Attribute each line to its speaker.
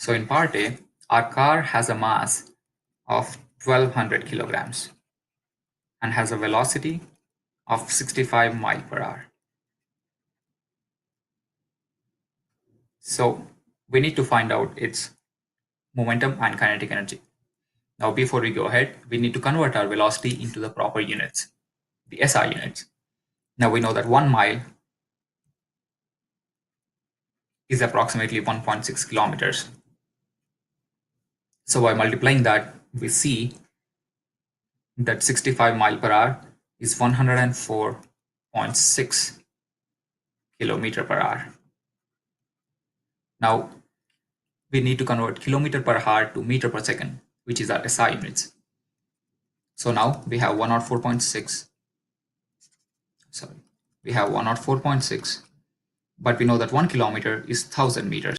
Speaker 1: So in part A, our car has a mass of 1200 kilograms and has a velocity of 65 miles per hour. So we need to find out its momentum and kinetic energy. Now, before we go ahead, we need to convert our velocity into the proper units, the SI units. Now we know that 1 mile is approximately 1.6 kilometers. So by multiplying that, we see that 65 miles per hour is 104.6 kilometer per hour. Now we need to convert kilometer per hour to meter per second, which is our SI units. So now we have 104.6. We have 104.6, but we know that 1 kilometer is 1000 meters.